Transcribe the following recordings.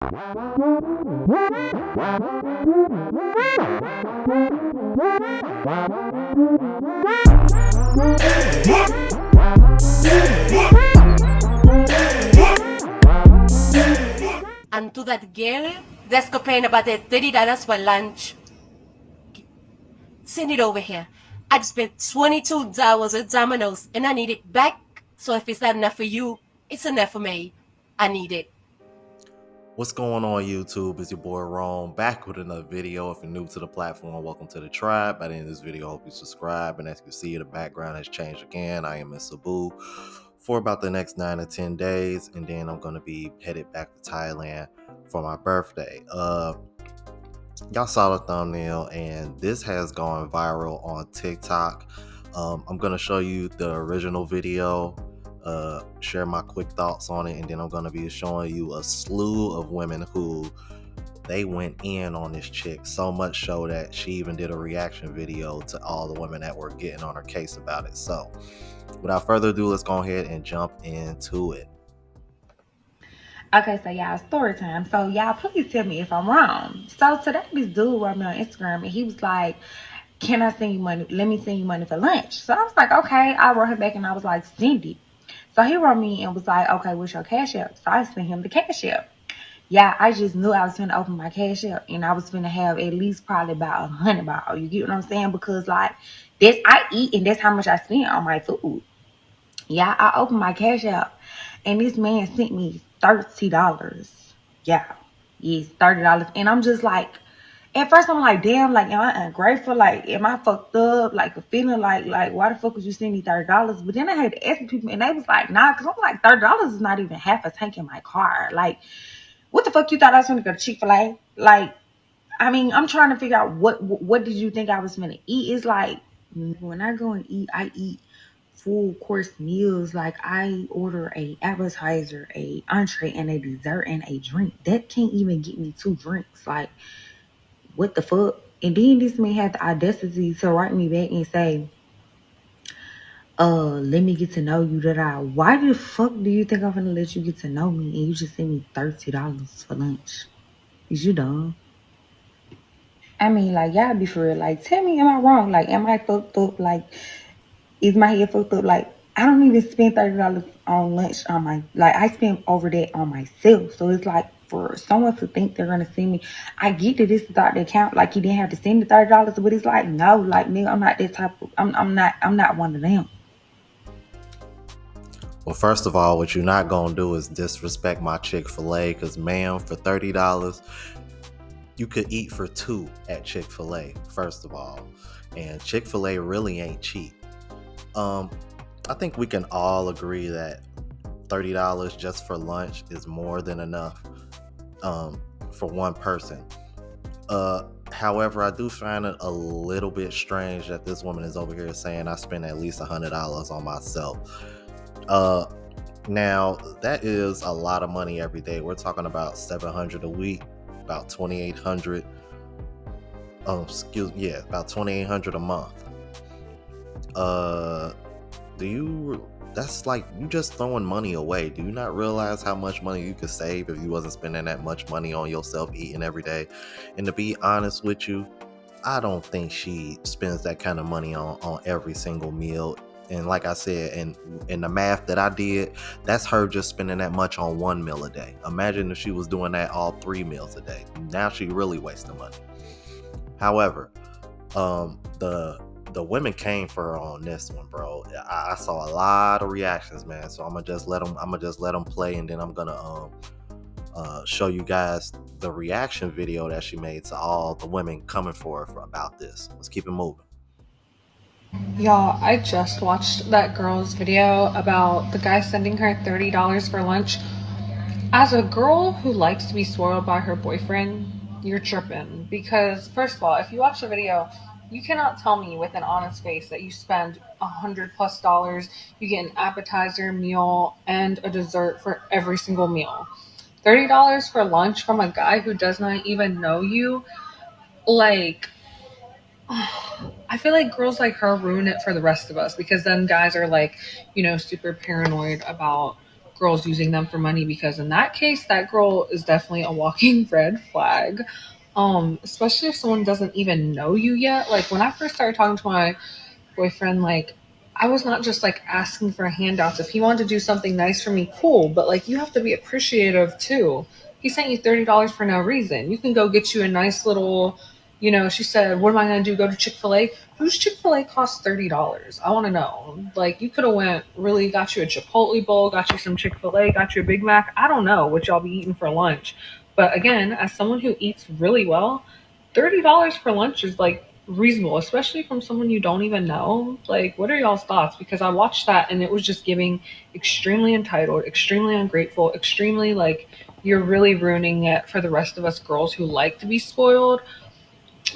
And to that girl that's complaining about the $30 for lunch, send it over here. I spent $22 at Domino's and I need it back. So if it's not enough for you, it's enough for me. I need it. What's going on, YouTube? It's your boy Rome, back with another video. If you're new to the platform, welcome to the tribe. By the end of this video, I hope you subscribe. And as you can see, the background has changed again. I am in Cebu for about the next 9 to 10 days, and then I'm gonna be headed back to Thailand for my birthday. Y'all saw the thumbnail, and this has gone viral on TikTok. I'm gonna show you the original video, share my quick thoughts on it, and then I'm gonna be showing you a slew of women who they went in on this chick, so much so that she even did a reaction video to all the women that were getting on her case about it. So without further ado, let's go ahead and jump into it. Okay, so y'all, story time. So y'all, please tell me if I'm wrong. So today this dude wrote me on Instagram and he was like, can I send you money? Let me send you money for lunch. So I was like, okay. I wrote him back and I was like, send it. So he wrote me and was like, okay, what's your cash app? So I sent him the cash app. Yeah, I just knew I was going to open my cash app and I was going to have at least probably about $100. You get what I'm saying? Because like that's I eat and that's how much I spend on my food. Yeah, I opened my cash app and this man sent me $30. Yeah, yes, $30. And I'm just like, at first I'm like, damn, like, am I ungrateful? Like, am I fucked up? Like, feeling like, why the fuck would you send me $30? But then I had to ask people, and they was like, nah, because I'm like, $30 is not even half a tank in my car. Like, what the fuck you thought I was gonna go to Chick-fil-A? Like, I mean, I'm trying to figure out what did you think I was gonna eat? It's like when I go and eat, I eat full course meals. Like I order a appetizer, a entree, and a dessert and a drink. That can't even get me 2 drinks. Like what the fuck? And then this man had the audacity to write me back and say, let me get to know you. Why the fuck do you think I'm gonna let you get to know me and you just send me $30 for lunch? Is you dumb? I mean, like, y'all be for real. Like, tell me, am I wrong? Like, am I fucked up? Like, is my head fucked up? Like, I don't even spend $30 on lunch on my, like, I spend over that on myself. So it's like, for someone to think they're gonna send me, I get that this is out the account. Like, you didn't have to send the $30, but it's like, no, like, nigga, I'm not that type of, I'm not one of them. Well, first of all, what you're not gonna do is disrespect my Chick-fil-A, because ma'am, for $30, you could eat for 2 at Chick-fil-A, first of all. And Chick-fil-A really ain't cheap. I think we can all agree that $30 just for lunch is more than enough for one person. However, I do find it a little bit strange that this woman is over here saying I spend at least $100 on myself. Now that is a lot of money every day. We're talking about $700 a week, about $2,800. About $2,800 a month. That's like you just throwing money away. Do you not realize how much money you could save if you wasn't spending that much money on yourself eating every day? And to be honest with you, I don't think she spends that kind of money on every single meal. And like I said, in the math that I did, that's her just spending that much on 1 meal a day. Imagine if she was doing that all 3 meals a day. Now she really wasting money. However, the women came for her on this one, bro. I saw a lot of reactions, man. So I'm gonna just let them play, and then I'm gonna show you guys the reaction video that she made to all the women coming for her about this. Let's keep it moving. Y'all, I just watched that girl's video about the guy sending her $30 for lunch. As a girl who likes to be spoiled by her boyfriend, you're tripping. Because, first of all, if you watch the video, you cannot tell me with an honest face that you spend $100+. You get an appetizer, meal, and a dessert for every single meal. $30 for lunch from a guy who does not even know you? Like, I feel like girls like her ruin it for the rest of us because then guys are like, super paranoid about girls using them for money, because in that case, that girl is definitely a walking red flag. Especially if someone doesn't even know you yet. Like when I first started talking to my boyfriend, like I was not just like asking for handouts. If he wanted to do something nice for me, cool, but like you have to be appreciative too. He sent you $30 for no reason. You can go get you a nice little, she said, what am I gonna do? Go to Chick-fil-A? Whose Chick-fil-A costs $30? I wanna know. Like you could have went really got you a Chipotle bowl, got you some Chick-fil-A, got you a Big Mac. I don't know what y'all be eating for lunch. But again, as someone who eats really well, $30 for lunch is like reasonable, especially from someone you don't even know. Like, what are y'all's thoughts? Because I watched that and it was just giving extremely entitled, extremely ungrateful, extremely like you're really ruining it for the rest of us girls who like to be spoiled.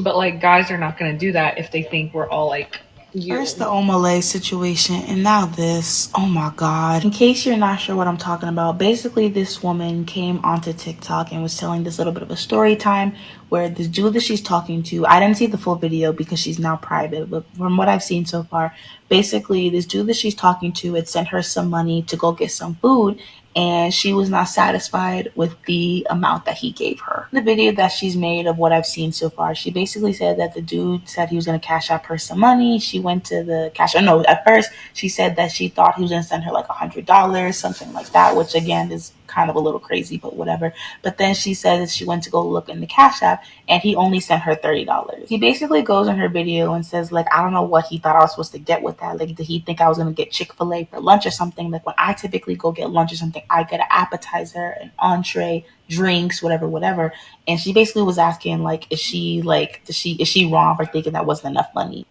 But like, guys are not going to do that if they think we're all like you. First, the Omole situation, and now this. Oh my God. In case you're not sure what I'm talking about, basically, this woman came onto TikTok and was telling this little bit of a story time where this dude that she's talking to, I didn't see the full video because she's now private, but from what I've seen so far, basically, this dude that she's talking to had sent her some money to go get some food, and she was not satisfied with the amount that he gave her. The video that she's made of what I've seen so far, she basically said that the dude said he was going to cash out her some money. She went to the cash. No, at first she said that she thought he was going to send her like $100, something like that, which again is kind of a little crazy, but whatever. But then she said that she went to go look in the cash app and he only sent her $30. He basically goes in her video and says, like, I don't know what he thought I was supposed to get with that. Like, did he think I was gonna get Chick-fil-A for lunch or something? Like, when I typically go get lunch or something, I get an appetizer, an entree, drinks, whatever, whatever. And she basically was asking, like, is she wrong for thinking that wasn't enough money?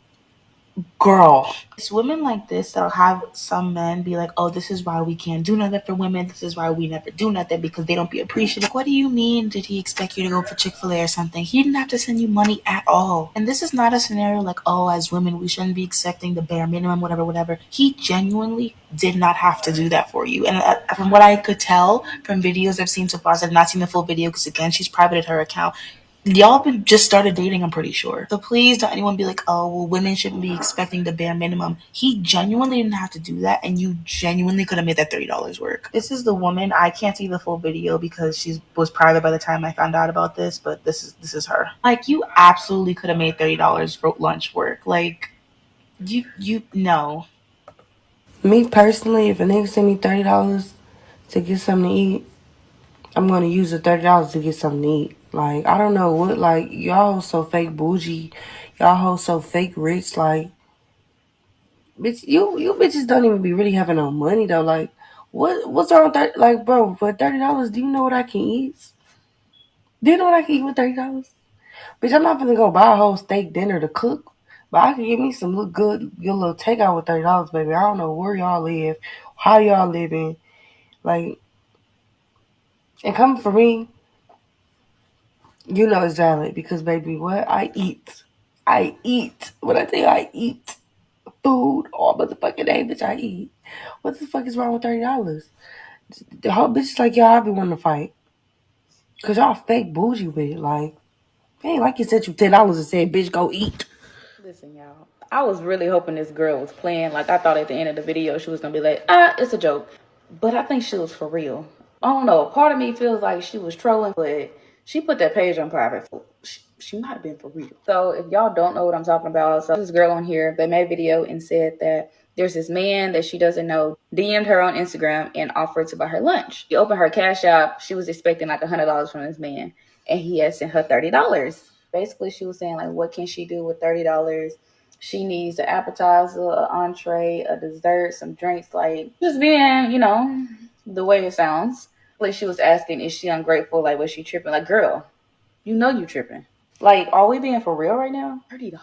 Girl, it's women like this that'll have some men be like, oh, this is why we can't do nothing for women. This is why we never do nothing because they don't be appreciative. What do you mean? Did he expect you to go for Chick-fil-A or something? He didn't have to send you money at all. And this is not a scenario like, oh, as women, we shouldn't be accepting the bare minimum, whatever, whatever. He genuinely did not have to do that for you. And from what I could tell from videos I've seen so far, I've not seen the full video because, again, she's privated her account. Y'all been just started dating, I'm pretty sure. So please don't anyone be like, oh, well, women shouldn't be expecting the bare minimum. He genuinely didn't have to do that, and you genuinely could have made that $30 work. This is the woman. I can't see the full video because she was private by the time I found out about this, but this is her. Like, you absolutely could have made $30 for lunch work. Like, you no. Me personally, if a nigga send me $30 to get something to eat, I'm gonna use the $30 to get something to eat. Like, I don't know what, like, y'all so fake bougie, y'all hoes so fake rich. Like, bitch, you bitches don't even be really having no money though. Like, what's wrong with that? Like, bro, for $30, do you know what I can eat? Do you know what I can eat with $30? Bitch, I'm not gonna go buy a whole steak dinner to cook. But I can get me some good little takeout with $30, baby. I don't know where y'all live, how y'all living. Like, and coming for me, you know it's valid because, baby, what I eat. I eat. When I tell you I eat food all motherfucking day, bitch, I eat. What the fuck is wrong with $30? The whole bitches like y'all, I be wanting to fight. Cause y'all fake bougie with it. Like, ain't like you sent you $10 and said, bitch, go eat. Listen, y'all. I was really hoping this girl was playing. Like, I thought at the end of the video she was gonna be like, it's a joke. But I think she was for real. I don't know. Part of me feels like she was trolling, but she put that page on private. She might have been for real. So if y'all don't know what I'm talking about, so this girl on here, they made a video and said that there's this man that she doesn't know DM'd her on Instagram and offered to buy her lunch. She opened her cash app. She was expecting like $100 from this man, and he had sent her $30. Basically, she was saying like, what can she do with $30? She needs an appetizer, an entree, a dessert, some drinks, like just being, the way it sounds. Like she was asking, is she ungrateful? Like, was she tripping? Like, girl, you know you tripping. Like, are we being for real right now? $30?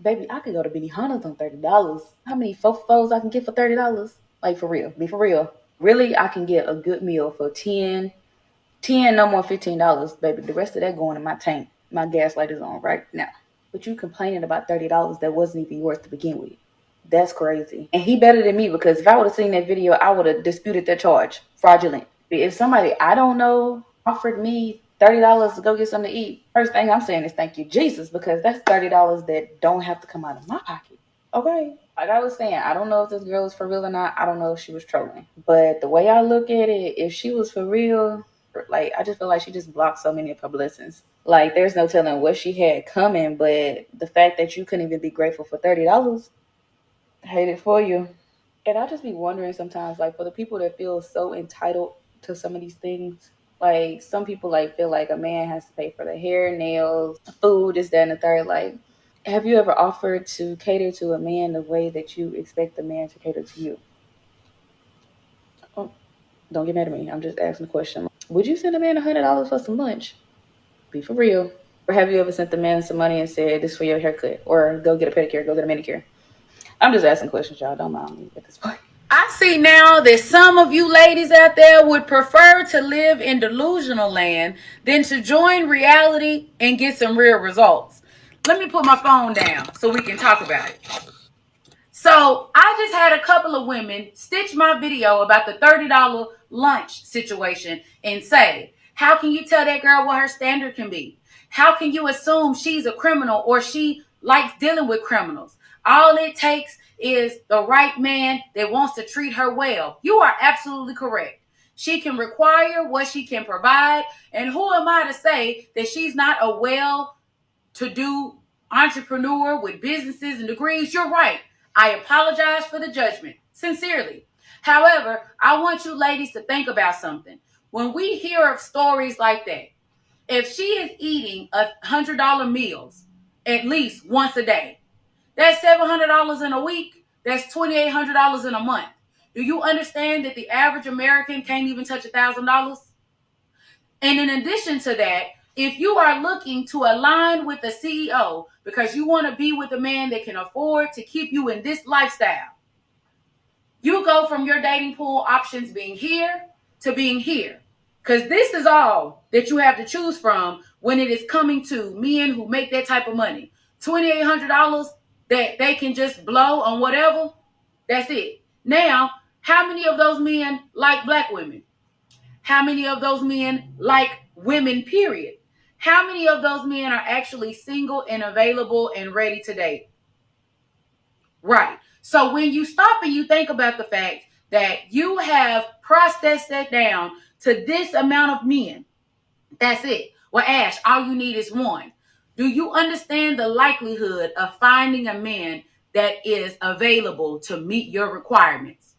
Baby, I could go to Benihana's on $30. How many fofos I can get for $30? Like, for real. Be for real. Really, I can get a good meal for 10, no more $15, baby. The rest of that going in my tank. My gas light is on right now. But you complaining about $30 that wasn't even yours to begin with. That's crazy. And he better than me because if I would have seen that video, I would have disputed that charge. Fraudulent. If somebody I don't know offered me $30 to go get something to eat, first thing I'm saying is thank you, Jesus, because that's $30 that don't have to come out of my pocket. Okay. Like I was saying, I don't know if this girl is for real or not. I don't know if she was trolling. But the way I look at it, if she was for real, like I just feel like she just blocked so many of her blessings. Like there's no telling what she had coming, but the fact that you couldn't even be grateful for $30, hate it for you. And I just be wondering sometimes, like for the people that feel so entitled to some of these things, like some people like feel like a man has to pay for the hair, nails, food, this, that, and the third. Like, have you ever offered to cater to a man the way that you expect the man to cater to you? Oh, don't get mad at me. I'm just asking a question. Would you send a man $100 for some lunch? Be for real. Or have you ever sent the man some money and said, "This for your haircut," or "Go get a pedicure, go get a manicure"? I'm just asking questions, y'all. Don't mind me at this point. I see now that some of you ladies out there would prefer to live in delusional land than to join reality and get some real results. Let me put my phone down so we can talk about it. So I just had a couple of women stitch my video about the $30 lunch situation and say, how can you tell that girl what her standard can be? How can you assume she's a criminal or she likes dealing with criminals? All it takes is the right man that wants to treat her well. You are absolutely correct. She can require what she can provide. And who am I to say that she's not a well-to-do entrepreneur with businesses and degrees? You're right. I apologize for the judgment, sincerely. However, I want you ladies to think about something. When we hear of stories like that, if she is eating $100 meals at least once a day, that's $700 in a week. That's $2,800 in a month. Do you understand that the average American can't even touch $1,000? And in addition to that, if you are looking to align with the CEO because you want to be with a man that can afford to keep you in this lifestyle, you go from your dating pool options being here to being here. Because this is all that you have to choose from when it is coming to men who make that type of money. $2,800 that they can just blow on whatever, that's it. Now, how many of those men like black women? How many of those men like women, period? How many of those men are actually single and available and ready to date? Right. So when you stop and you think about the fact that you have processed that down to this amount of men, that's it. Well, Ash, all you need is one. Do you understand the likelihood of finding a man that is available to meet your requirements?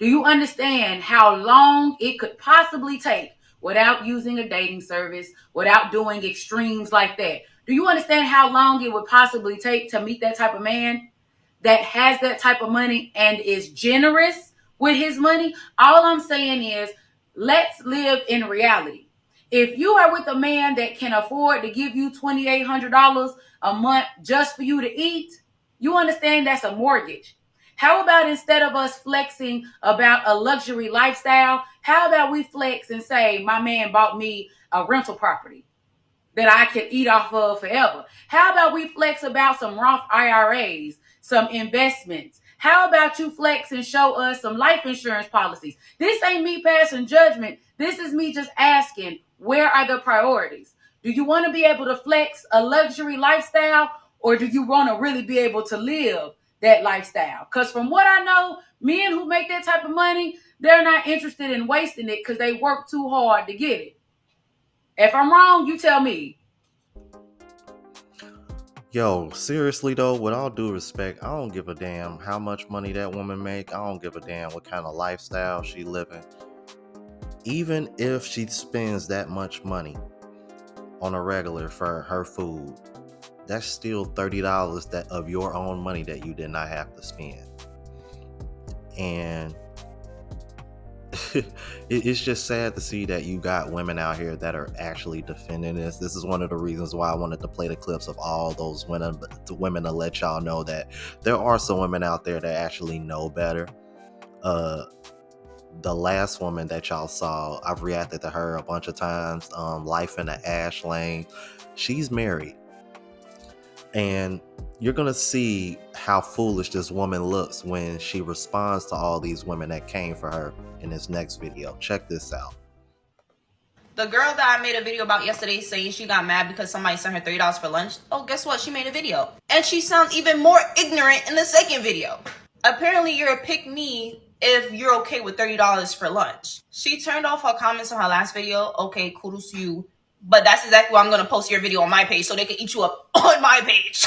Do you understand how long it could possibly take without using a dating service, without doing extremes like that? Do you understand how long it would possibly take to meet that type of man that has that type of money and is generous with his money? All I'm saying is let's live in reality. If you are with a man that can afford to give you $2,800 a month just for you to eat, you understand that's a mortgage. How about instead of us flexing about a luxury lifestyle, how about we flex and say, my man bought me a rental property that I can eat off of forever? How about we flex about some Roth IRAs, some investments? How about you flex and show us some life insurance policies? This ain't me passing judgment. This is me just asking, where are the priorities? Do you want to be able to flex a luxury lifestyle, or do you want to really be able to live that lifestyle? Because from what I know, men who make that type of money, they're not interested in wasting it because they work too hard to get it. If I'm wrong, you tell me. Yo, seriously though, with all due respect, I don't give a damn how much money that woman make. I don't give a damn what kind of lifestyle she living. Even if she spends that much money on a regular for her food, that's still $30 that of your own money that you did not have to spend. And it's just sad to see that you got women out here that are actually defending this. This is one of the reasons why I wanted to play the clips of all those women to let y'all know that there are some women out there that actually know better. The last woman that y'all saw, I've reacted to her a bunch of times. Life in the Ash Lane. She's married. And you're going to see how foolish this woman looks when she responds to all these women that came for her in this next video. Check this out. The girl that I made a video about yesterday saying she got mad because somebody sent her $30 for lunch. Oh, guess what? She made a video. And she sounds even more ignorant in the second video. Apparently, you're a pick me if you're okay with $30 for lunch. She turned off her comments on her last video. Okay, kudos to you. But that's exactly why I'm going to post your video on my page so they can eat you up on my page.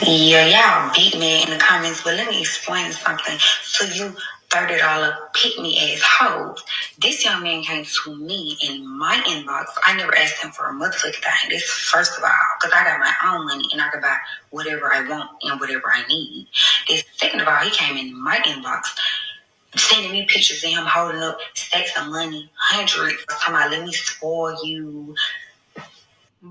Yeah, y'all beat me in the comments, but let me explain something. So you $30 pick me ass hoes. This young man came to me in my inbox. I never asked him for a motherfucking thing. This first of all, because I got my own money and I can buy whatever I want and whatever I need. This second of all, he came in my inbox sending me pictures of him holding up stacks of money, hundreds. Talking about let me spoil you.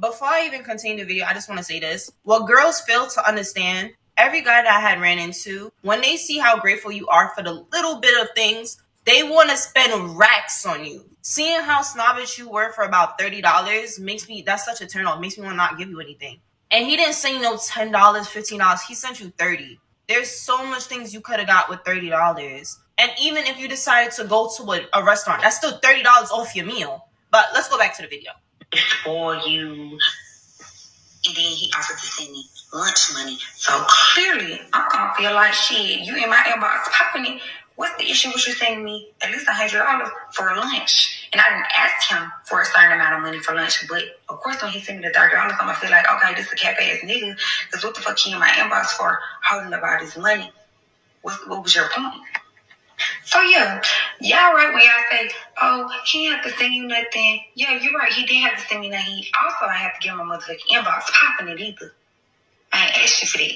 Before I even continue the video, I just want to say this. What girls fail to understand, every guy that I had ran into, when they see how grateful you are for the little bit of things, they want to spend racks on you. Seeing how snobbish you were for about $30 makes me, that's such a turn off, makes me want to not give you anything. And he didn't say no $10, $15, he sent you $30. There's so much things you could have got with $30. And even if you decided to go to a restaurant, that's still $30 off your meal. But let's go back to the video. For you. And then he offered to send me lunch money. So clearly, I'm gonna feel like shit. You in my inbox popping it. What's the issue with you sending me at least $100 for lunch? And I didn't ask him for a certain amount of money for lunch, but of course when he sent me the $30, I'm gonna feel like, okay, this is a cap ass nigga. Because what the fuck he in my inbox for holding about his money? What was your point? So yeah, y'all right when y'all say, oh, he didn't have to send you nothing. Yeah, you're right. He didn't have to send me nothing. He also, I have to give him a motherfucking inbox popping it either. I ain't asked you for that.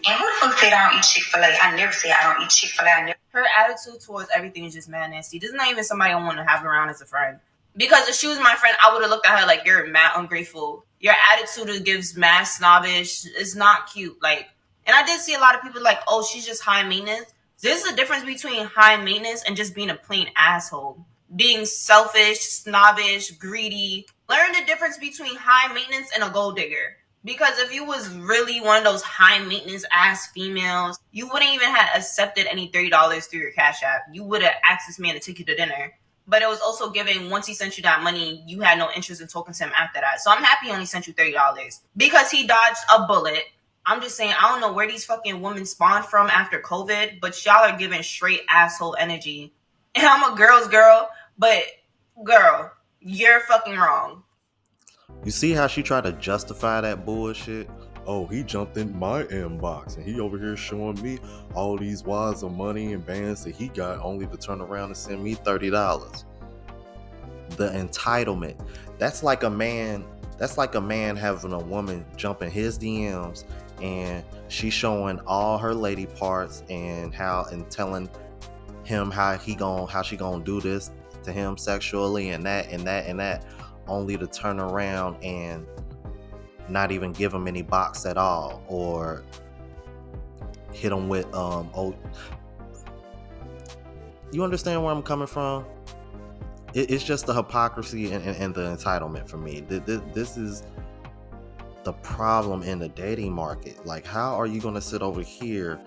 And who the fuck said I don't eat Chick-fil-A? I never said I don't eat Chick-fil-A. Her attitude towards everything is just mad nasty. This is not even somebody I want to have around as a friend. Because if she was my friend, I would have looked at her like, you're mad ungrateful. Your attitude gives mad snobbish. It's not cute. Like, and I did see a lot of people like, oh, she's just high maintenance. There's a difference between high maintenance and just being a plain asshole. Being selfish, snobbish, greedy. Learn the difference between high maintenance and a gold digger. Because if you was really one of those high maintenance ass females, you wouldn't even have accepted any $30 through your Cash App. You would have asked this man to take you to dinner. But it was also giving, once he sent you that money, you had no interest in talking to him after that. So I'm happy he only sent you $30 because he dodged a bullet. I'm just saying, I don't know where these fucking women spawned from after COVID, but y'all are giving straight asshole energy. And I'm a girl's girl, but girl, you're fucking wrong. You see how she tried to justify that bullshit? Oh, he jumped in my inbox and he over here showing me all these wads of money and bands that he got only to turn around and send me $30. The entitlement. That's like a man having a woman jump in his DMs and she's showing all her lady parts and telling him how she gonna do this to him sexually and that, only to turn around and not even give him any box at all, or hit him with you understand where I'm coming from? It's just the hypocrisy and the entitlement for me. This is the problem in the dating market. Like, how are you gonna sit over here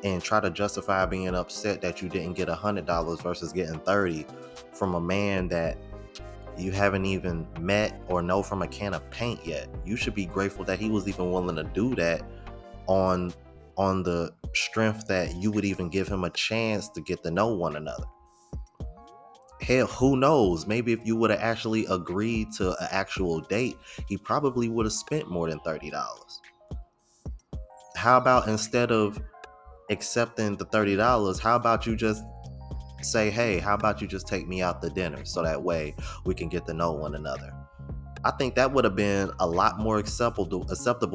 and try to justify being upset that you didn't get $100 versus getting 30 from a man that you haven't even met or know from a can of paint yet? You should be grateful that he was even willing to do that on the strength that you would even give him a chance to get to know one another. Hell, who knows? Maybe if you would have actually agreed to an actual date, he probably would have spent more than $30. How about instead of accepting the $30, how about you just say, hey, how about you just take me out to dinner so that way we can get to know one another? I think that would have been a lot more acceptable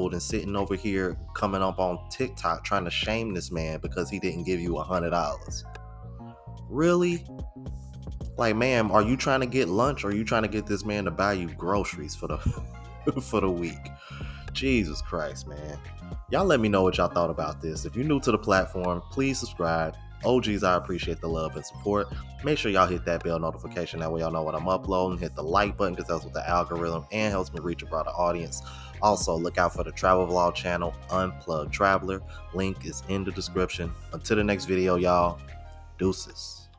than sitting over here coming up on TikTok trying to shame this man because he didn't give you $100. Really? Like, ma'am, are you trying to get lunch or are you trying to get this man to buy you groceries for the for the week? Jesus Christ, man. Y'all let me know what y'all thought about this. If you're new to the platform, please subscribe. OGs, I appreciate the love and support. Make sure y'all hit that bell notification. That way y'all know when I'm uploading. Hit the like button because that's with the algorithm and helps me reach a broader audience. Also, look out for the travel vlog channel, Unplugged Traveler. Link is in the description. Until the next video, y'all. Deuces.